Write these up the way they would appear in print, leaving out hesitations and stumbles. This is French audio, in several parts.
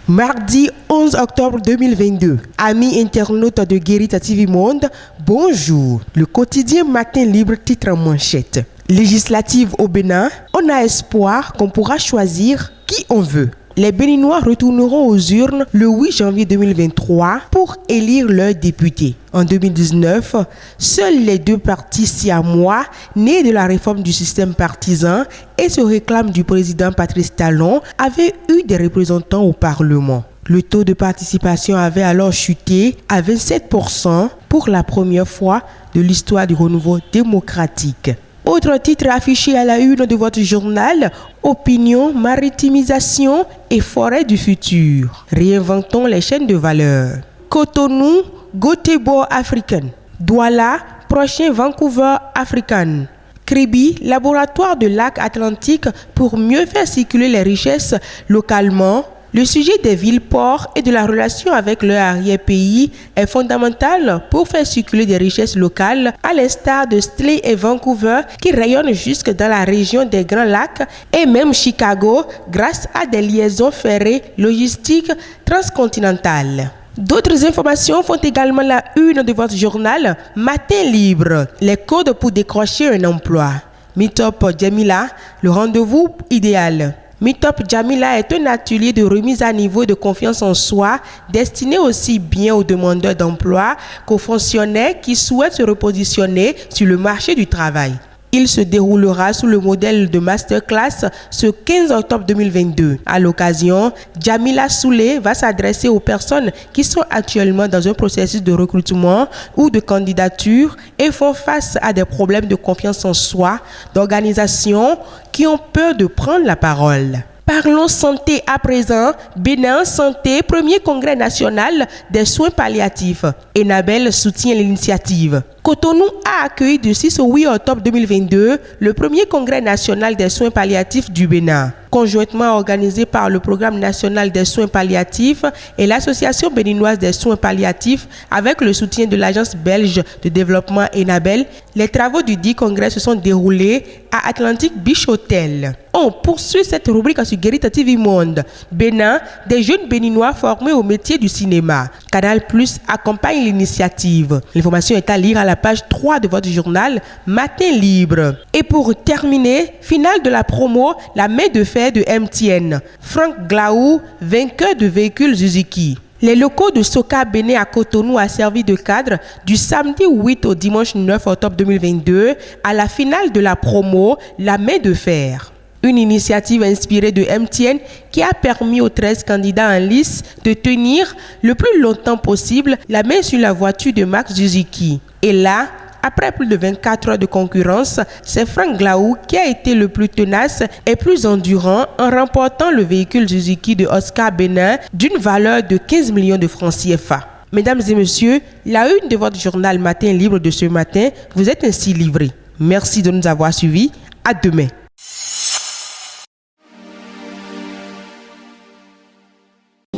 Mardi 11 octobre 2022. Amis internautes de Guérita TV Monde, bonjour. Le quotidien Matin Libre titre en manchette. Législative au Bénin, on a espoir qu'on pourra choisir qui on veut. Les Béninois retourneront aux urnes le 8 janvier 2023 pour élire leurs députés. En 2019, seuls les deux partis siamois, nés de la réforme du système partisan et se réclament du président Patrice Talon, avaient eu des représentants au Parlement. Le taux de participation avait alors chuté à 27% pour la première fois de l'histoire du renouveau démocratique. Autre titre affiché à la une de votre journal, Opinion, maritimisation et forêt du futur. Réinventons les chaînes de valeur. Cotonou, Göteborg African. Douala, prochain Vancouver African. Kribi, laboratoire de lac Atlantique pour mieux faire circuler les richesses localement. Le sujet des villes-ports et de la relation avec leur arrière-pays est fondamental pour faire circuler des richesses locales, à l'instar de Stley et Vancouver qui rayonnent jusque dans la région des Grands Lacs et même Chicago grâce à des liaisons ferrées logistiques transcontinentales. D'autres informations font également la une de votre journal Matin Libre. Les codes pour décrocher un emploi. Meetup Jamila, le rendez-vous idéal. Meetup Jamila est un atelier de remise à niveau et de confiance en soi destiné aussi bien aux demandeurs d'emploi qu'aux fonctionnaires qui souhaitent se repositionner sur le marché du travail. Il se déroulera sous le modèle de masterclass ce 15 octobre 2022. À l'occasion, Jamila Soulé va s'adresser aux personnes qui sont actuellement dans un processus de recrutement ou de candidature et font face à des problèmes de confiance en soi, d'organisation, qui ont peur de prendre la parole. Parlons santé à présent. Bénin Santé, premier congrès national des soins palliatifs. Enabel soutient l'initiative. Cotonou a accueilli du 6 au 8 octobre 2022 le premier congrès national des soins palliatifs du Bénin. Conjointement organisé par le Programme national des soins palliatifs et l'Association béninoise des soins palliatifs avec le soutien de l'Agence belge de développement Enabel, les travaux du dit congrès se sont déroulés à Atlantic Beach Hotel. On poursuit cette rubrique sur Guérita TV Monde. Bénin, des jeunes béninois formés au métier du cinéma. Canal Plus accompagne l'initiative. L'information est à lire à la page 3 de votre journal Matin Libre. Et pour terminer, finale de la promo, la main de fer de MTN. Franck Glaou, vainqueur de véhicules Suzuki. Les locaux de Soka Bénin à Cotonou a servi de cadre du samedi 8 au dimanche 9 octobre 2022 à la finale de la promo La main de fer. Une initiative inspirée de MTN qui a permis aux 13 candidats en lice de tenir le plus longtemps possible la main sur la voiture de Max Suzuki. Et là, après plus de 24 heures de concurrence, c'est Franck Glaou qui a été le plus tenace et plus endurant en remportant le véhicule Suzuki de Oscar Bénin d'une valeur de 15 millions de francs CFA. Mesdames et messieurs, la une de votre journal Matin Libre de ce matin vous est ainsi livrée. Merci de nous avoir suivis. À demain.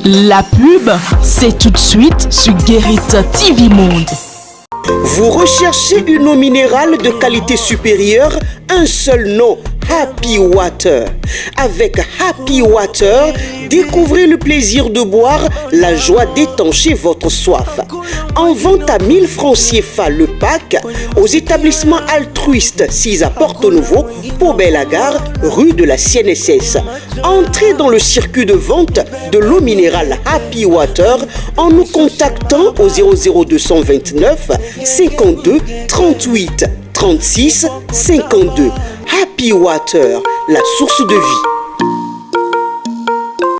La pub, c'est tout de suite sur Guérita TV Monde. Vous recherchez une eau minérale de qualité supérieure? Un seul nom, Happy Water. Avec Happy Water, découvrez le plaisir de boire, la joie d'étancher votre soif. En vente à 1000 francs CFA le pack aux établissements altruistes 6 à Porto Novo, Pau-Belle-Gare, rue de la CNSS. Entrez dans le circuit de vente de l'eau minérale Happy Water en nous contactant au 00229 52 38 36 52. Happy Water, la source de vie.